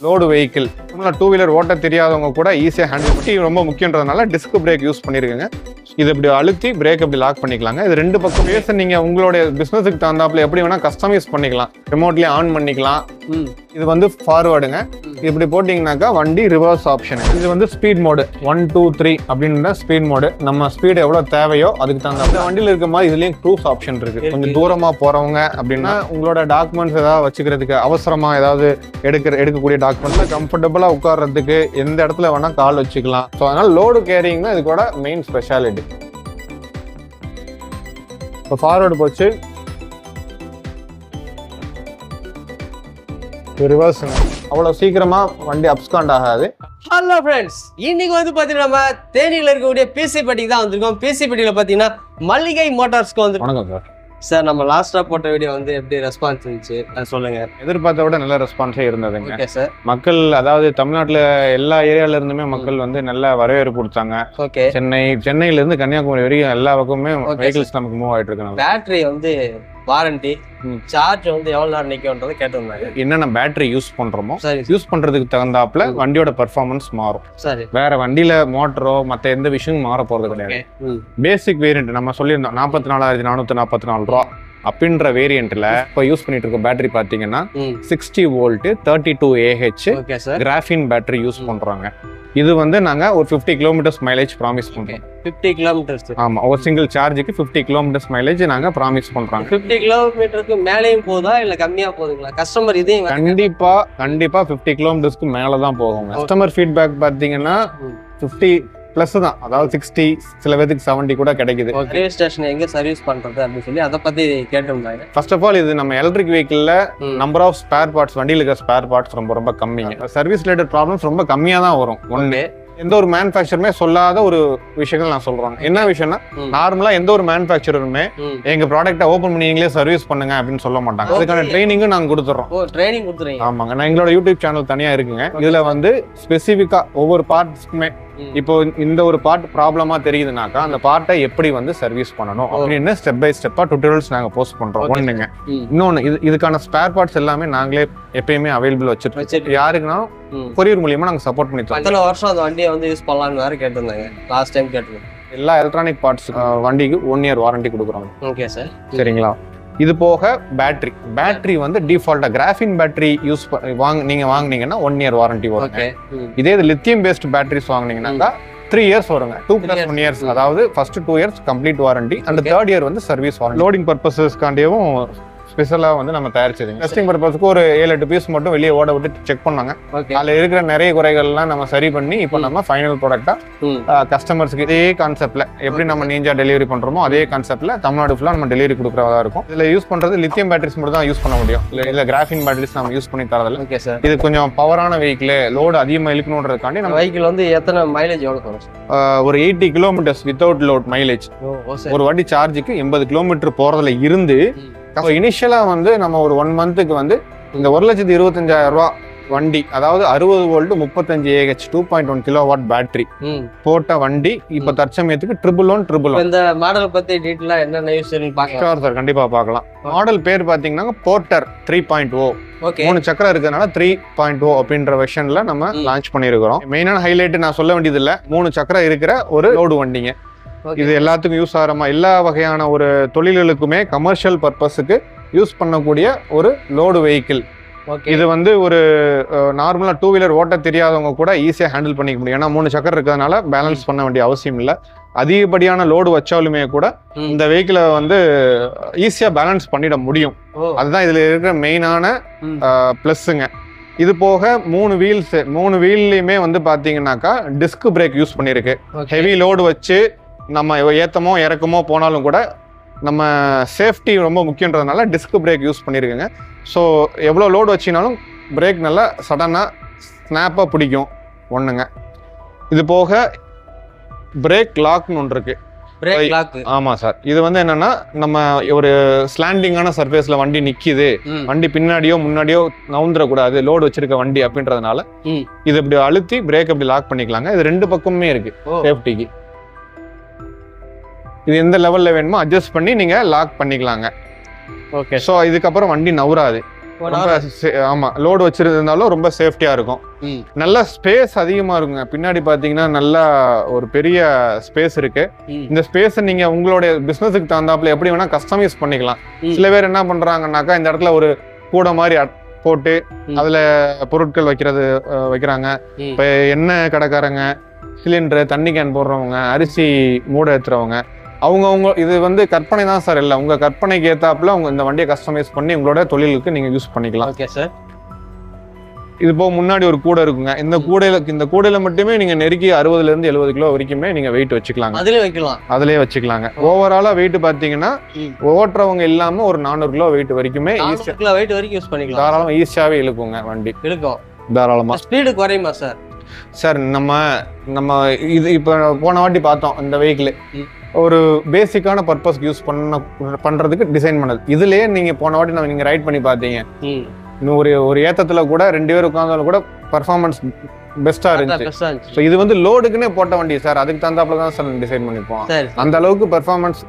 Load vehicle two wheeler ஓட்ட தெரியாதவங்க கூட ஈஸியாக ஹேண்டில் ரொம்ப முக்கியன்றதுனால டிஸ்க் பிரேக் யூஸ் பண்ணியிருக்கேங்க. இது இப்படி அழுத்தி பிரேக் அப்படி லாக் பண்ணிக்கலாங்க. இது ரெண்டு பக்கம் பேச நீங்கள் உங்களுடைய பிஸ்னஸுக்கு தகுந்தாப்புல எப்படி வேணால் கஸ்டமைஸ் பண்ணிக்கலாம். ரிமோட்லேயே ஆன் பண்ணிக்கலாம். இது வந்து ஃபார்வர்டுங்க. இப்படி போட்டிங்கனாக்கா வண்டி ரிவர்ஸ் ஆப்ஷன். இது வந்து ஸ்பீட் மோடு 1 2 3 அப்படின்ற ஸ்பீட் மோடு. நம்ம ஸ்பீடு எவ்வளோ தேவையோ அதுக்கு தகுந்த வண்டியில் இருக்க மாதிரி இதுலேயும் க்ரூஸ் ஆப்ஷன் இருக்கு. கொஞ்சம் தூரமாக போகிறவங்க அப்படின்னா உங்களோட டாக்குமெண்ட்ஸ் ஏதாவது வச்சுக்கிறதுக்கு அவசரமாக ஏதாவது எடுக்கக்கூடிய டாக்குமெண்ட்ஸ் கம்ஃபர்டபுளாக உட்கார்றதுக்கு எந்த இடத்துல வேணால் கால் வச்சுக்கலாம். ஸோ அதனால் லோடு கேரிங் தான் இது கூட மெயின் ஸ்பெஷாலிட்டி. இப்போ ஃபார்வர்டு போச்சு, ரிவர்ஸ் அவ்வளோ சீக்கிரமா வண்டி அப்ஸ்காண்ட் ஆகாது. ஹலோ ஃப்ரெண்ட்ஸ், இன்னைக்கு வந்து பார்த்தீங்கன்னா நம்ம தேனியில் இருக்கக்கூடிய பிசிபட்டிக்கு தான் வந்திருக்கோம். பிசிபட்டியில் பார்த்தீங்கன்னா மல்லிகை மோட்டார்ஸ்க்கு வந்து. வணக்கம் சார். சார், நம்ம லாஸ்ட்டாக போட்ட வீடியோ வந்து எப்படி ரெஸ்பான்ஸ் இருந்துச்சு சொல்லுங்க. எதிர்பார்த்த விட நல்ல ரெஸ்பான்ஸே இருந்ததுங்க. Okay sir. மக்கள் அதாவது தமிழ்நாட்டில் எல்லா ஏரியால இருந்துமே மக்கள் வந்து நல்ல வரவேற்பு கொடுத்தாங்க. ஓகே. சென்னையில இருந்து கன்னியாகுமரி வரைக்கும் எல்லா பக்கமுமே வெஹிக்கிள்ஸ் நமக்கு மூவ் ஆயிட்டு இருக்கு. பேட்டரி வந்து வாரண்டி, சார்ஜ் வந்து எவ்வளவு நேரம் நிக்கும்ன்றதை கேட்டிருந்தாங்க. என்னென்ன பேட்டரி யூஸ் பண்றோமோ சரி, யூஸ் பண்றதுக்கு தகுந்தாப்புல வண்டியோட பெர்ஃபார்மன்ஸ் மாறும். சரி. வேற வண்டியில மோட்டரோ மத்த எந்த விஷயமும் மாற போறது கிடையாது. பேசிக் வேரியன்ட் நம்ம சொல்லியிருந்தோம் 44,444 ரூபா அப்படின்ற வேரியன்ட்ல இப்போ யூஸ் பண்ணிட்டு இருக்க பேட்டரி பாத்தீங்கன்னா 60 வோல்ட் 32 AH கிராஃபின் பேட்டரி யூஸ் பண்றாங்க. இது வந்து நாங்க ஒரு 50 கிலோமீட்டர்ஸ் மைலேஜ் ப்ராமிஸ் பண்றோம். 50 கிலோமீட்டர்ஸ்? ஆமா, ஒரு சிங்கிள் சார்ஜுக்கு 50 கிலோமீட்டர்ஸ் மைலேஜ் நாங்க ப்ராமிஸ் பண்றோம். 50 கிலோமீட்டருக்கு மேலேயும் போதா இல்ல கம்மியா போகுதுங்களா? கஸ்டமர் இதையும் கண்டிப்பா 50 கிலோமீட்டர்ஸ்க்கு மேல தான் போகும். கஸ்டமர் ஃபீட்பேக் பாத்தீங்கன்னா 50 பிளஸ் தான், அதாவது 60, சில பேருக்கு 70 கூட கிடைக்குது. சர்வீஸ் ஸ்டேஷன் எங்க சர்வீஸ் பண்றது அப்படின்னு சொல்லி அதை பத்தி கேட்டிருந்தாங்க. ஃபர்ஸ்ட் ஆஃப் ஆல் இது நம்ம எலக்ட்ரிக் வெஹிக்கிள்ல நம்பர் ஆஃப் ஸ்பேர் பார்ட்ஸ், வண்டியில் இருக்கிற ஸ்பேர் பார்ட்ஸ் ரொம்ப கம்மிங்க. சர்வீஸ் ரிலேட்டட் ப்ராப்ளம்ஸ் ரொம்ப கம்மியா தான் வரும். ஒன்று எந்த ஒரு மேனுஃபேக்சருமே சொல்லாத ஒரு விஷயங்கள் நான் சொல்றேன். என்ன விஷயம்னா, நார்மலா எந்த ஒரு மேனுஃபேக்சருமே எங்க ப்ராடக்ட்டை ஓபன் பண்ணி நீங்களே சர்வீஸ் பண்ணுங்க அப்படின்னு சொல்ல மாட்டாங்க. அதுக்கான ட்ரைனிங்கும் நாங்க கொடுத்துறோம். ட்ரைனிங் கொடுத்துறீங்க? ஆமாங்க. நான் எங்களோட யூடியூப் சேனல் தனியா இருக்குங்க. இதுல வந்து ஸ்பெசிஃபிக்கா ஒவ்வொரு பார்ட்ஸ்க்குமே இப்போ இந்த ஒரு பார்ட் ப்ராப்ளமா தெரியுதுனாக்கா அந்த பார்ட்டை எப்படி வந்து சர்வீஸ் பண்ணணும் அப்படின்னு ஸ்டெப் பை ஸ்டெப்பா டுட்டோரியல்ஸ் நாங்க போஸ்ட் பண்றோம். ஒண்ணுங்க. இன்னொன்னு, இதுக்கான ஸ்பேர் பார்ட்ஸ் எல்லாமே நாங்களே எப்பயுமே அவைலபிள் வச்சிருக்கோம். யாருக்குன்னா கொரியர் மூலியமா நாங்க சப்போர்ட் பண்ணி தரோம். எத்தனை வருஷம் அந்த வண்டியை வந்து யூஸ் பண்ணலாம்னு வேற கேட்டிருந்தாங்க. லாஸ்ட் டைம் கேட்டிருந்தேன். எல்லா எலக்ட்ரானிக் பார்ட்ஸ் வண்டிக்கு 1 இயர் வாரண்டி கொடுக்குறோம். Okay sir. சரிங்களா? இது போக பேட்டரி வந்து டிஃபால்ட்டா கிராஃபின் பேட்டரி யூஸ் நீங்க வாங்குனீங்கன்னா 1 இயர் வாரண்டி வரும். இதே லித்தியம் பேஸ்ட் பேட்டரிஸ் வாங்குனீங்கன்னா 3 இயர்ஸ் வருங்க. 2 + 1 இயர்ஸ், அதாவது first 2 years complete warranty and 3rd year வந்து சர்வீஸ் வாரண்டி. லோடிங் பர்பஸஸ்க்காண்டியும் ஸ்பெஷலா வந்து நம்ம தயாரிச்சதுங்க. டெஸ்டிங் பர்பஸ்க்கு ஒரு 7-8 பீஸ் மட்டும் வெளியே ஓட விட்டு செக் பண்ணாங்க. அதுல இருக்கிற நிறைய குறைகள்லாம் நம்ம சரி பண்ணி இப்போ நம்ம ஃபைனல் ப்ராடக்டா கஸ்டமர்ஸ்க்கு இதே கான்செப்ட்ல எப்படி நம்ம நீஞ்சா டெலிவரி பண்றோமோ அதே கான்செப்ட்ல தமிழ்நாடு ஃபுல்லா நம்ம டெலிவரி கொடுக்குறதா இருக்கும். இதுல யூஸ் பண்றது லித்தியம் பேட்டரிஸ் மட்டும் தான் யூஸ் பண்ண முடியும். இல்ல கிராஃபின் பேட்டரிஸ் நம்ம யூஸ் பண்ணி தரதில்ல. இது கொஞ்சம் பவரான வெஹிக்கிள், லோடு அதிகமா இழுக்கணுன்றதுக்காண்டி நம்ம வெஹிக்கிள் வந்து எத்தனை மைலேஜ் எவ்வளவு தரும்? ஒரு 80 கிலோமீட்டர்ஸ் வித்தவுட் லோட் மைலேஜ். ஒரு வாட்டி சார்ஜுக்கு 80 கிலோமீட்டர் போறதுல இருந்து இனிஷியலா வந்து நம்ம ஒரு 1 மந்த்துக்கு வந்து இந்த 1,25,000 ரூபா வண்டி, அதாவது 60 வோல்ட் 35 AH 2.1 கிலோவாட் பேட்டரி போட்ட வண்டி இப்ப தற்சமயத்துக்கு 111. இந்த மாடல் பத்தி டீடைலா என்னென்ன யூஸ் பார்க்கலாம் சார்? கண்டிப்பா பார்க்கலாம். மாடல் பேர் பாத்தீங்கன்னா போர்ட்டர் 3.0. 3 சக்கரம் இருக்கிறதுனால 3.0 அப்படின்ற வெர்ஷன்ல நம்ம லான்ச் பண்ணிருக்கிறோம். மெயினான ஹைலைட் நான் சொல்ல வேண்டியது இல்ல, 3 சக்கரம் இருக்கிற ஒரு லோடு வண்டிங்க. இது எல்லாத்துக்கும் யூஸ் ஆகிற எல்லா வகையான ஒரு தொழில்களுக்குமே கமர்ஷியல் பர்பஸுக்கு யூஸ் பண்ணக்கூடிய ஒரு லோடு வெஹிக்கிள். இது வந்து ஒரு நார்மலா 2 வீலர் ஓட்ட தெரியாதவங்க கூட ஈஸியா ஹேண்டில் பண்ணிக்க முடியும். ஏன்னா 3 சக்கரம் இருக்கிறதுனால பேலன்ஸ் பண்ண வேண்டிய அவசியம் இல்லை. அதிகப்படியான லோடு வச்சாலுமே கூட இந்த வெஹிக்கிளை வந்து ஈஸியா பேலன்ஸ் பண்ணிட முடியும். அதுதான் இதுல இருக்கிற மெயினான பிளஸ்ஸுங்க. இது போக 3 வீல்லையுமே வந்து பாத்தீங்கன்னாக்கா டிஸ்க் பிரேக் யூஸ் பண்ணிருக்கு. ஹெவி லோடு வச்சு நம்ம ஏத்தமோ இறக்கமோ போனாலும் கூட நம்ம சேஃப்டி ரொம்ப முக்கியன்றதுனால டிஸ்க் பிரேக் யூஸ் பண்ணியிருக்குங்க. ஸோ எவ்வளோ லோடு வச்சினாலும் பிரேக் நல்லா சடனாக ஸ்னாப்பாக பிடிக்கும். ஒன்றுங்க. இது போக பிரேக் லாக்னு ஒன்று இருக்கு. ஆமா சார். இது வந்து என்னன்னா, நம்ம ஒரு ஸ்லாண்டிங்கான சர்ஃபேஸ்ல வண்டி நிக்குது, வண்டி பின்னாடியோ முன்னாடியோ நவுந்துடக்கூடாது லோடு வச்சிருக்க வண்டி அப்படின்றதுனால இது இப்படி அழுத்தி பிரேக் அப்படி லாக் பண்ணிக்கலாங்க. இது 2 பக்கமுமே இருக்கு சேஃப்டிக்கு. இது எந்த லெவல்ல வேணுமோ அட்ஜஸ்ட் பண்ணி நீங்க லாக் பண்ணிக்கலாங்க. ஓகே. ஸோ இதுக்கப்புறம் வண்டி நவுறாது. ஆமா லோடு வச்சிருந்தாலும் ரொம்ப சேஃப்டியா இருக்கும். நல்ல ஸ்பேஸ் அதிகமா இருக்குங்க. பின்னாடி பாத்தீங்கன்னா நல்லா ஒரு பெரிய ஸ்பேஸ் இருக்கு. இந்த ஸ்பேஸ் நீங்க உங்களுடைய பிசினஸுக்கு தகுந்தாப்புல எப்படி வேணா கஸ்டமைஸ் பண்ணிக்கலாம். சில பேர் என்ன பண்றாங்கன்னாக்கா இந்த இடத்துல ஒரு கூட மாதிரி போட்டு அதுல பொருட்கள் வைக்கிறாங்க. இப்ப எண்ணெய் கடைக்காரங்க, சிலிண்டர், தண்ணி கேன் போடுறவங்க, அரிசி மூடை ஏத்துறவங்க, அவங்க இது வந்து கற்பனை தான் சார். இல்லை, உங்க கற்பனைக்கு ஏத்தாப்புல உங்க இந்த வண்டியை கஸ்டமைஸ் பண்ணி உங்களோட தொழிலுக்கு நீங்க யூஸ் பண்ணிக்கலாம். Okay sir. இது போக முன்னாடி ஒரு கூடை இருக்குங்க. இந்த கூடையில மட்டுமே நீங்க நெருக்கி 60 இருந்து 70 கிலோ வரைக்குமே நீங்க வெயிட் வச்சுக்கலாங்க. அதுலயே வச்சுக்கலாங்க. ஓவராலா வெயிட் பாத்தீங்கன்னா ஓட்டுறவங்க இல்லாம ஒரு 400 கிலோ வெயிட் வரைக்குமே தாராளமா ஈஸியாவே இழுக்குங்க வண்டி. தாராளமா. ஸ்பீடு குறையுமா சார்? சார் நம்ம இது இப்ப போன வாட்டி பார்த்தோம். இந்த வெஹிக்கிள் ஒரு பேசிக்கான பர்பஸ்க்கு யூஸ் பண்றதுக்கு டிசைன் பண்ணது. இதுலயே நீங்க போன வாட்டி நீங்க ரைட் பண்ணி பாத்தீங்க. இன்னும் ஒரு ஏத்தத்துல கூட 2 பேர் உட்கார்ந்தாலும் கூட பர்ஃபார்மன்ஸ் பெஸ்டா இருந்துச்சு. இது வந்து லோடுக்குன்னே போட்ட வண்டி சார். அதுக்கு தகுந்தாப்புல தான் சார் டிசைன் பண்ணிப்போம். அந்த அளவுக்கு பர்ஃபார்மன்ஸ்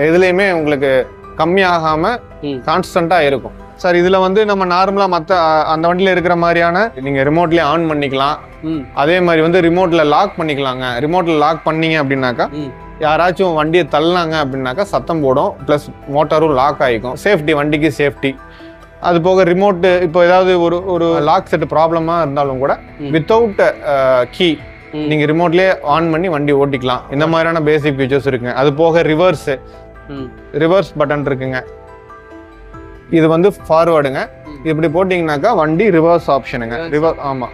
எதுலையுமே உங்களுக்கு கம்மியாகாம கான்ஸ்டன்டா இருக்கும் சார். இதுல வந்து நம்ம நார்மலா அந்த வண்டியில இருக்கிற மாதிரியான நீங்க ரிமோட்லயே ஆன் பண்ணிக்கலாம். அதே மாதிரி வந்து ரிமோட்ல லாக் பண்ணிக்கலாங்க. ரிமோட்ல லாக் பண்ணீங்க அப்படின்னாக்கா யாராச்சும் வண்டியை தள்ளினாங்க அப்படின்னாக்கா சத்தம் போடும். பிளஸ் மோட்டாரும் லாக் ஆகிக்கும். சேஃப்டி, வண்டிக்கு சேஃப்டி. அது போக ரிமோட்டு இப்போ ஏதாவது ஒரு லாக் செட் ப்ராப்ளமா இருந்தாலும் கூட வித்தவுட் கீ நீங்க ரிமோட்லயே ஆன் பண்ணி வண்டி ஓட்டிக்கலாம். இந்த மாதிரியான பேசிக் ஃபீச்சர்ஸ் இருக்குங்க. அது போக ரிவர்ஸ் பட்டன் இருக்குங்க. இது வந்து ஃபார்வர்டுங்க. இப்படி போட்டீங்கன்னாக்கா வண்டி ரிவர்ஸ் ஆப்ஷனுங்க. ஆமா.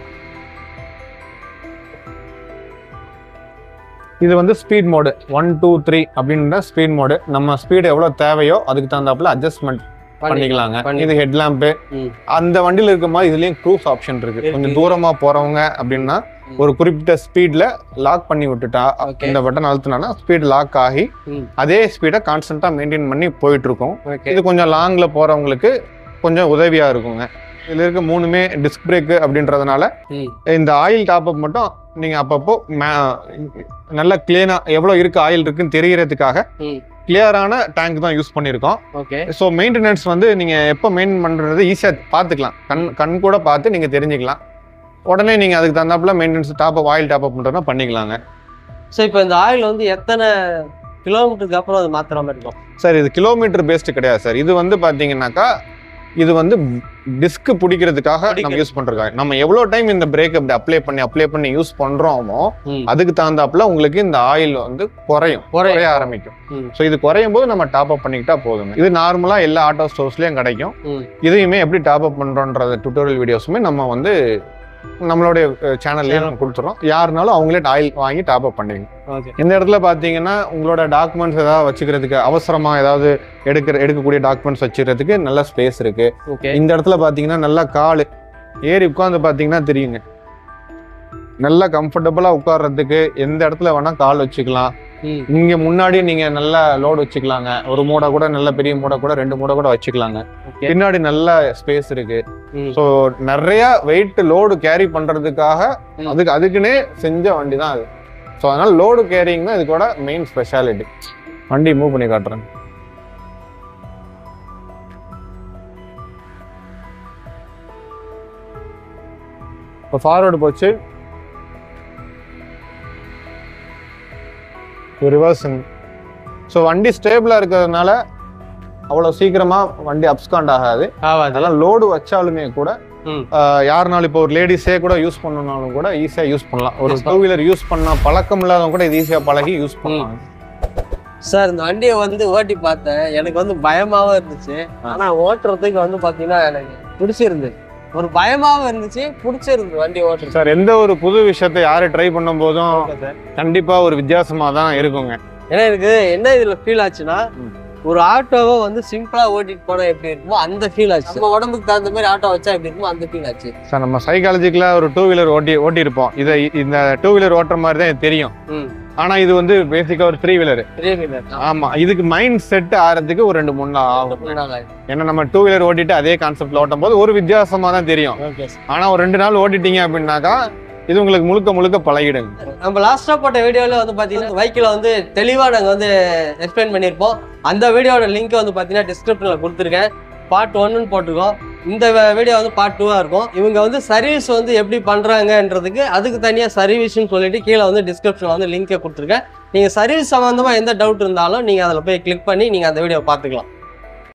இது வந்து ஸ்பீட் மோடு 1 2 3 அப்படின்ற ஸ்பீட் மோடு. நம்ம ஸ்பீடு எவ்வளவு தேவையோ அதுக்கு தகுந்தாப்புல அட்ஜஸ்ட்மெண்ட் பண்ணிக்கலாங்க. இது ஹெட் லேம்பு. அந்த வண்டியில இருக்க மாதிரி இதுலயும் க்ரூஸ் ஆப்ஷன் இருக்கு. கொஞ்சம் தூரமா போறவங்க அப்படின்னா ஒரு குறிப்பிட்ட ஸ்பீட்ல லாக் பண்ணி விட்டுட்டா இந்த பட்டன் அழுத்தினா ஸ்பீட் லாக் ஆகி அதே ஸ்பீடை கான்ஸ்டன்டா மெயின்டைன் பண்ணி போயிட்டு இருக்கும். இது கொஞ்சம் லாங்ல போறவங்களுக்கு கொஞ்சம் உதவியா இருக்குங்க. இதுல இருக்க 3மே டிஸ்க் பிரேக் அப்படின்றதுனால இந்த ஆயில் டாப் அப் மட்டும் நீங்க அப்பப்போ நல்லா கிளீனா எவ்வளவு இருக்கு ஆயில் இருக்குன்னு தெரியறதுக்காக கிளியரான டேங்க் தான் யூஸ் பண்ணிருக்கோம். ஸோ மெயின்டெனன்ஸ் வந்து நீங்க எப்போ மெயின்டைன் பண்றது ஈஸியா பாத்துக்கலாம். கண் கூட பார்த்து நீங்க தெரிஞ்சுக்கலாம். உடனே நீங்க அதுக்கு தகுந்தாப்புல மெயின்டெனன்ஸ் ஆயில் டாப் அப் பண்றதுனா பண்ணிக்கலாங்க. ஸோ இப்போ இந்த ஆயில் வந்து எத்தனை கிலோமீட்டருக்கு அப்புறம் அது மாத்திர மாதிரி இருக்கும் சார்? இது கிலோமீட்டர் பேஸ்டு கிடையாது சார். இது வந்து பாத்தீங்கன்னாக்கா இது வந்து டிஸ்க் பிடிக்கிறதுக்காக நம்ம யூஸ் பண்றோம். நம்ம எவ்வளவு டைம் இந்த பிரேக் அப்படி அப்ளை பண்ணி யூஸ் பண்றோமோ அதுக்கு தகுந்தாப்புல உங்களுக்கு இந்த ஆயில் வந்து குறைய ஆரம்பிக்கும். ஸோ இது குறையும் போது நம்ம டாப் அப் பண்ணிக்கிட்டா போதுங்க. இது நார்மலா எல்லா ஆட்டோ ஸ்டோர்ஸ்லயும் கிடைக்கும். இதையுமே எப்படி டாப் அப் பண்றோன்ற டுட்டோரியல் வீடியோஸுமே நம்ம வந்து நம்மளுடைய சேனல்லே நம்ம கொடுத்துறோம். யாருனாலும் அவங்களே ஆயில் வாங்கி டாப் அப் பண்ணிங்க. இந்த இடத்துல பாத்தீங்கன்னா உங்களோட டாக்குமெண்ட்ஸ் ஏதாவது வச்சுக்கிறதுக்கு, அவசரமா ஏதாவது எடுக்கக்கூடிய டாக்குமெண்ட்ஸ் வச்சுக்கிறதுக்கு நல்ல ஸ்பேஸ் இருக்கு. இந்த இடத்துல பாத்தீங்கன்னா நல்லா கால் ஏறி உட்கார்ந்து பாத்தீங்கன்னா தெரியுங்க. நல்லா கம்ஃபர்டபுளா உட்கார்றதுக்கு எந்த இடத்துல வேணா கால் வச்சுக்கலாம். இங்க முன்னாடி நீங்க நல்ல லோடு வச்சுக்கலாங்க. ஒரு மூடை கூட, நல்ல பெரிய மூடை கூட, 2 மூடை கூட வச்சுக்கலாங்க. பின்னாடி நல்ல ஸ்பேஸ் இருக்கு. ஸோ நிறைய வெயிட் லோடு கேரி பண்றதுக்காக அதுக்குன்னே செஞ்ச வண்டி தான் அது. ஸோ அதனால லோடு கேரிங் தான் இதுக்கூட மெயின் ஸ்பெஷாலிட்டி. வண்டி மூவ் பண்ணி காட்டுறேன். இப்போ ஃபார்வர்டு போச்சு, ரிவர்ஸிங். ஸோ வண்டி ஸ்டேபிளா இருக்கிறதுனால அவ்வளோ சீக்கிரமா வண்டி அப்ஸ்காண்ட் ஆகாது. அதெல்லாம் லோடு வச்சாலுமே கூட யாருனாலும் இப்போ ஒரு லேடிஸே கூட யூஸ் பண்ணனாலும் கூட ஈஸியா யூஸ் பண்ணலாம். ஒரு 2 வீலர் யூஸ் பண்ண பழக்கம் இல்லாதவங்க கூட இது ஈஸியா பழகி யூஸ் பண்ணலாம். சார் இந்த வண்டியை வந்து ஓட்டி பார்த்தேன். எனக்கு வந்து பயமாவும் இருந்துச்சு. ஆனா ஓட்டுறதுக்கு வந்து பாத்தீங்கன்னா எனக்கு பிடிச்சிருந்து, ஒரு பயமாவும் இருந்துச்சு, பிடிச்சிருந்து வண்டி ஓட்டுறது. சார் எந்த ஒரு புது விஷயத்தை யாரு ட்ரை பண்ணும் போதும் கண்டிப்பா ஒரு வித்தியாசமா தான் இருக்குங்க. ஏன்னா எனக்கு என்ன இதுல ஃபீல் ஆச்சுன்னா, ஒரு ஆட்டோவை வந்து சிம்பிளா ஓட்டிட்டு போனா எப்படி இருக்குமோ அந்த ஃபீல் ஆச்சு. நம்ம உடம்புக்கு தகுந்த மாதிரி ஆட்டோ வச்சா எப்படி இருக்குமோ அந்த ஃபீல் ஆச்சு. சார் நம்ம சைக்காலஜிக்கலா ஒரு 2 வீலர் ஓட்டி இருப்போம். இந்த 2 வீலர் ஓட்டுற மாதிரி தான் தெரியும். ஆனா இது வந்து பேசிக்கா ஒரு 3 வீலர். ஆமா, இதுக்கு மைண்ட் செட் ஆறதுக்கு ஒரு 2-3 நாள் ஆகும். ஏன்னா நம்ம 2 வீலர் ஓட்டிட்டு அதே கான்செப்ட்ல ஓட்டும் போது ஒரு வித்தியாசமா தான் தெரியும். ஆனா ஒரு 2 நாள் ஓட்டிட்டீங்க அப்படின்னாக்கா இது உங்களுக்கு முழுக்க பழகிடுங்க. நம்ம லாஸ்டா போட்ட வீடியோல வந்து பாத்தீங்கன்னா வெஹிக்கிள வந்து தெளிவா நாங்க வந்து எக்ஸ்பிளைன் பண்ணிருப்போம். அந்த வீடியோட லிங்க் வந்து பாத்தீங்கன்னா டிஸ்கிரிப்ஷன்ல கொடுத்துருக்கேன். பார்ட் 1 போட்டிருக்கோம். இந்த வீடியோ வந்து பார்ட் 2-ஆ இருக்கும். இவங்க வந்து சர்வீஸ் வந்து எப்படி பண்றாங்கன்றதுக்கு அதுக்கு தனியா சர்வீஸ்னு சொல்லிட்டு கீழே வந்து டிஸ்கிரிப்ஷன்ல வந்து லிங்கை கொடுத்துருக்கேன். நீங்க சர்வீஸ் சம்பந்தமா எந்த டவுட் இருந்தாலும் நீங்க அதில் போய் கிளிக் பண்ணி நீங்க அந்த வீடியோ பார்த்துக்கலாம்.